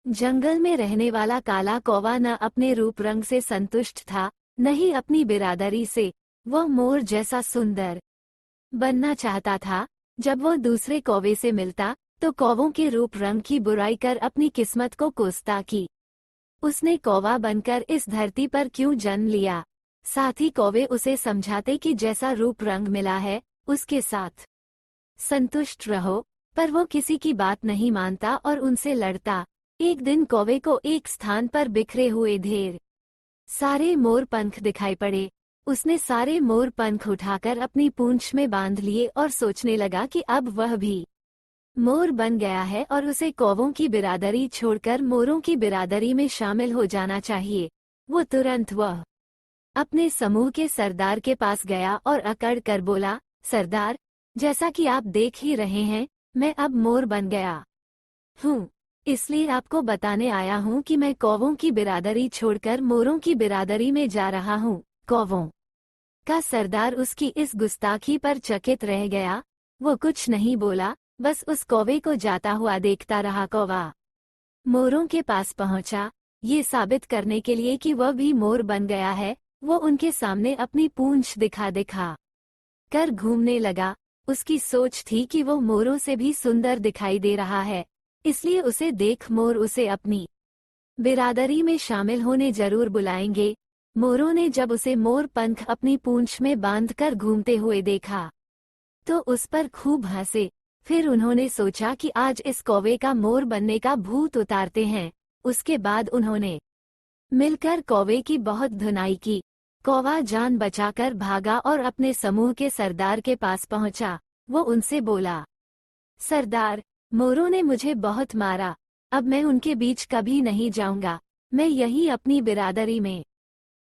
जंगल में रहने वाला काला कौवा न अपने रूप रंग से संतुष्ट था, न ही अपनी बिरादरी से। वह मोर जैसा सुंदर बनना चाहता था। जब वह दूसरे कौवे से मिलता तो कौवों के रूप रंग की बुराई कर अपनी किस्मत को कोसता कि उसने कौवा बनकर इस धरती पर क्यों जन्म लिया। साथ ही कौवे उसे समझाते कि जैसा रूप रंग मिला है उसके साथ संतुष्ट रहो, पर वो किसी की बात नहीं मानता और उनसे लड़ता। एक दिन कौवे को एक स्थान पर बिखरे हुए ढेर सारे मोर पंख दिखाई पड़े। उसने सारे मोर पंख उठाकर अपनी पूंछ में बांध लिए और सोचने लगा कि अब वह भी मोर बन गया है और उसे कौवों की बिरादरी छोड़कर मोरों की बिरादरी में शामिल हो जाना चाहिए। वो तुरंत वह अपने समूह के सरदार के पास गया और अकड़ कर बोला, सरदार, जैसा कि आप देख ही रहे हैं, मैं अब मोर बन गया हूँ। इसलिए आपको बताने आया हूँ कि मैं कौवों की बिरादरी छोड़कर मोरों की बिरादरी में जा रहा हूँ। कौवों का सरदार उसकी इस गुस्ताखी पर चकित रह गया। वो कुछ नहीं बोला, बस उस कौवे को जाता हुआ देखता रहा। कौवा मोरों के पास पहुंचा, ये साबित करने के लिए कि वह भी मोर बन गया है। वो उनके सामने अपनी पूंछ दिखा दिखा कर घूमने लगा। उसकी सोच थी कि वो मोरों से भी सुंदर दिखाई दे रहा है, इसलिए उसे देख मोर उसे अपनी बिरादरी में शामिल होने जरूर बुलाएंगे। मोरों ने जब उसे मोर पंख अपनी पूंछ में बांधकर घूमते हुए देखा तो उस पर खूब हंसे। फिर उन्होंने सोचा कि आज इस कौवे का मोर बनने का भूत उतारते हैं। उसके बाद उन्होंने मिलकर कौवे की बहुत धुनाई की। कौवा जान बचाकर भागा और अपने समूह के सरदार के पास पहुंचा। वो उनसे बोला, सरदार, मोरों ने मुझे बहुत मारा, अब मैं उनके बीच कभी नहीं जाऊंगा, मैं यही अपनी बिरादरी में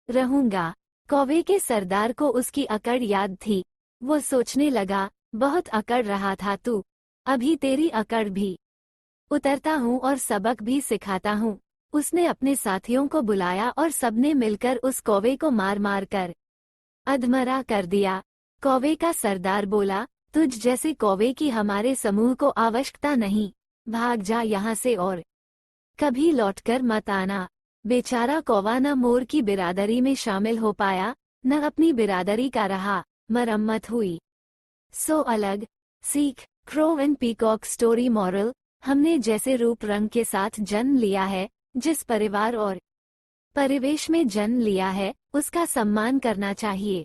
रहूंगा। कौवे के सरदार को उसकी अकड़ याद थी। वो सोचने लगा, बहुत अकड़ रहा था तू, अभी तेरी अकड़ भी उतरता हूँ और सबक भी सिखाता हूँ। उसने अपने साथियों को बुलाया और सबने मिलकर उस कौवे को मार मार कर अधमरा कर दिया। कौवे का सरदार बोला, तुझ जैसे कौवे की हमारे समूह को आवश्यकता नहीं, भाग जा यहाँ से और कभी लौटकर मत आना। बेचारा कौवा न मोर की बिरादरी में शामिल हो पाया, न अपनी बिरादरी का रहा मरम्मत हुई। सो अलग सीख, crow and peacock story moral, हमने जैसे रूप रंग के साथ जन्म लिया है, जिस परिवार और परिवेश में जन्म लिया है, उसका सम्मान करना चाहिए।